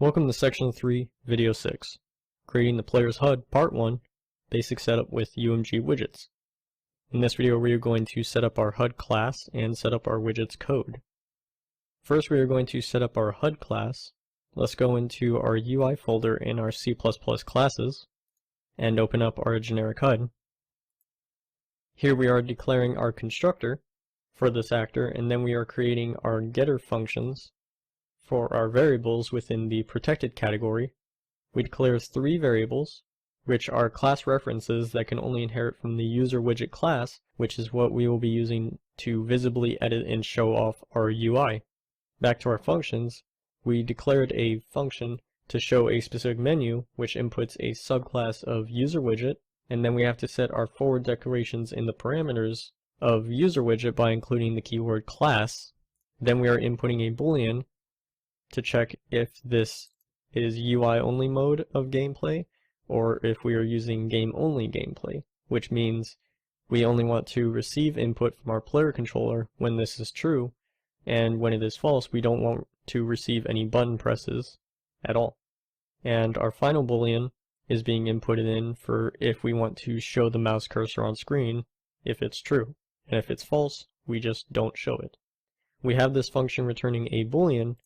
Welcome to Section 3, Video 6, Creating the Player's HUD, Part 1, Basic Setup with UMG Widgets. In this video we are going to set up our HUD class and set up our widgets code. First we are going to set up our HUD class. Let's go into our UI folder in our C++ classes and open up our generic HUD. Here we are declaring our constructor for this actor, and then we are creating our getter functions for our variables within the protected category. We declare 3 variables, which are class references that can only inherit from the user widget class, which is what we will be using to visibly edit and show off our UI. Back to our functions, we declared a function to show a specific menu, which inputs a subclass of user widget, and then we have to set our forward declarations in the parameters of user widget by including the keyword class. Then we are inputting a boolean to check if this is UI only mode of gameplay or if we are using game only gameplay, which means we only want to receive input from our player controller when this is true, and when it is false we don't want to receive any button presses at all. And our final boolean is being inputted in for if we want to show the mouse cursor on screen if it's true, and if it's false we just don't show it. We have this function returning a boolean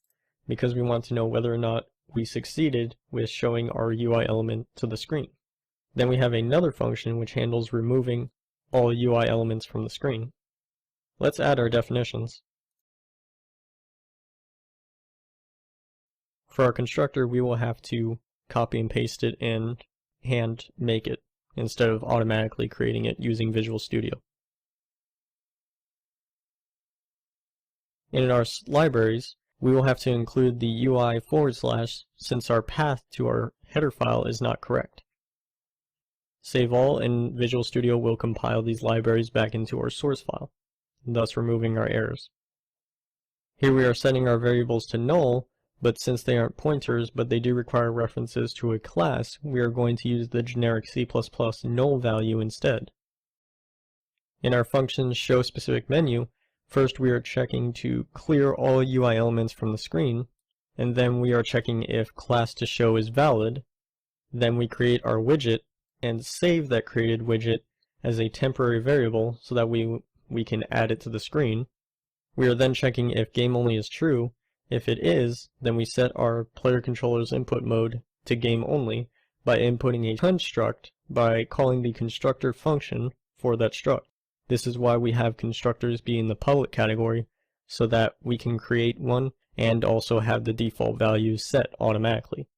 because we want to know whether or not we succeeded with showing our UI element to the screen. Then we have another function which handles removing all UI elements from the screen. Let's add our definitions. For our constructor we will have to copy and paste it and hand make it instead of automatically creating it using Visual Studio. In our libraries we will have to include the UI / since our path to our header file is not correct. Save all, and Visual Studio will compile these libraries back into our source file, thus removing our errors. Here we are setting our variables to null, but since they aren't pointers but they do require references to a class, we are going to use the generic C++ null value instead. In our function showSpecificMenu, first we are checking to clear all UI elements from the screen, and then we are checking if class to show is valid. Then we create our widget and save that created widget as a temporary variable so that we can add it to the screen. We are then checking if game only is true. If it is, then we set our player controller's input mode to game only by inputting a construct by calling the constructor function for that struct. This is why we have constructors be in the public category, so that we can create one and also have the default values set automatically.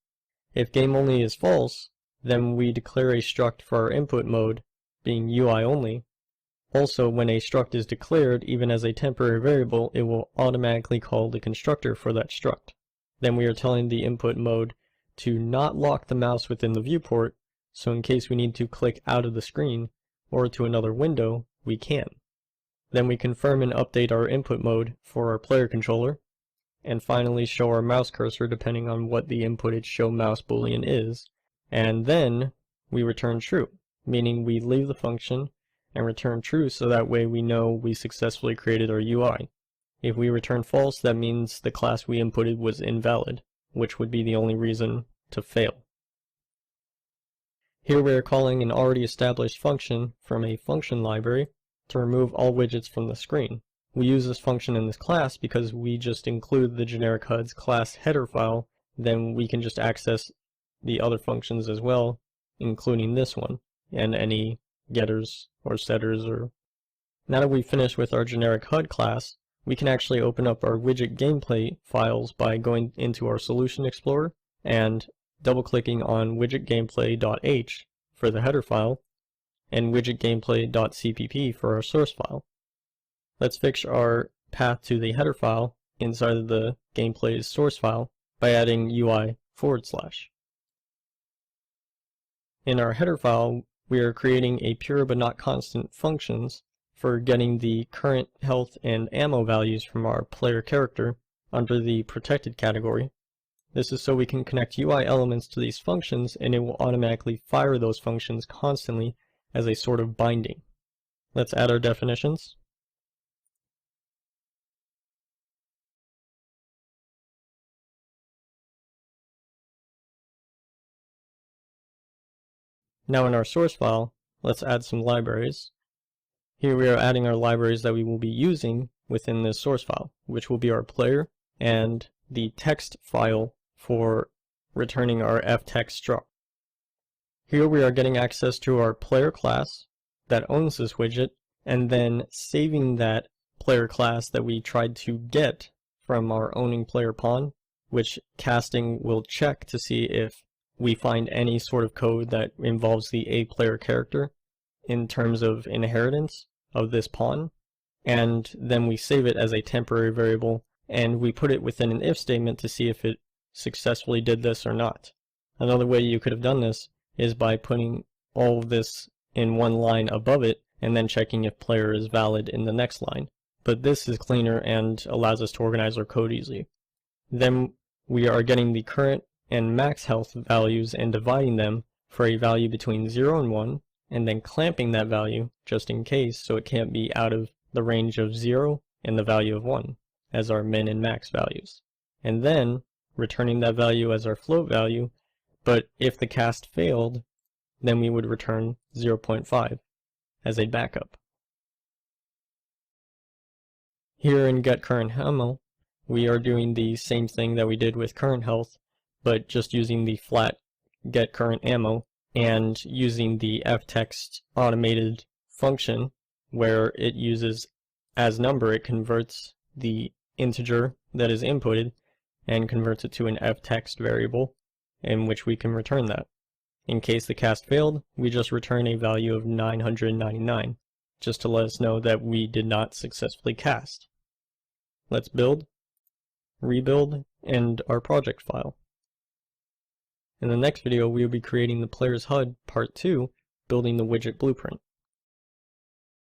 If game only is false, then we declare a struct for our input mode, being UI only. Also, when a struct is declared, even as a temporary variable, it will automatically call the constructor for that struct. Then we are telling the input mode to not lock the mouse within the viewport, so in case we need to click out of the screen or to another window, we can. Then we confirm and update our input mode for our player controller, and finally show our mouse cursor depending on what the inputted show mouse boolean is, and then we return true, meaning we leave the function and return true so that way we know we successfully created our UI. If we return false, that means the class we inputted was invalid, which would be the only reason to fail. Here we are calling an already established function from a function library to remove all widgets from the screen. We use this function in this class because we just include the generic HUD's class header file, then we can just access the other functions as well, including this one, and any getters or setters. Now that we've finished with our generic HUD class, we can actually open up our widget gameplay files by going into our Solution Explorer and double-clicking on widgetgameplay.h for the header file and widgetgameplay.cpp for our source file. Let's fix our path to the header file inside of the gameplay's source file by adding UI /. In our header file, we are creating a pure but not constant functions for getting the current health and ammo values from our player character under the protected category. This is so we can connect UI elements to these functions and it will automatically fire those functions constantly as a sort of binding. Let's add our definitions. Now in our source file, let's add some libraries. Here we are adding our libraries that we will be using within this source file, which will be our player and the text file for returning our ftext struct. Here we are getting access to our player class that owns this widget, and then saving that player class that we tried to get from our owning player pawn, which casting will check to see if we find any sort of code that involves the A player character in terms of inheritance of this pawn, and then we save it as a temporary variable, and we put it within an if statement to see if it successfully did this or not. Another way you could have done this is by putting all of this in one line above it and then checking if player is valid in the next line. But this is cleaner and allows us to organize our code easily. Then we are getting the current and max health values and dividing them for a value between 0 and 1, and then clamping that value just in case so it can't be out of the range of 0 and the value of 1 as our min and max values. And then returning that value as our float value, but if the cast failed, then we would return 0.5 as a backup. Here in getCurrentAmmo, we are doing the same thing that we did with current health, but just using the flat getCurrentAmmo and using the ftext automated function where it uses as number, it converts the integer that is inputted and converts it to an ftext variable in which we can return that. In case the cast failed, we just return a value of 999, just to let us know that we did not successfully cast. Let's build, rebuild, and our project file. In the next video, we will be creating the player's HUD Part 2, building the widget blueprint.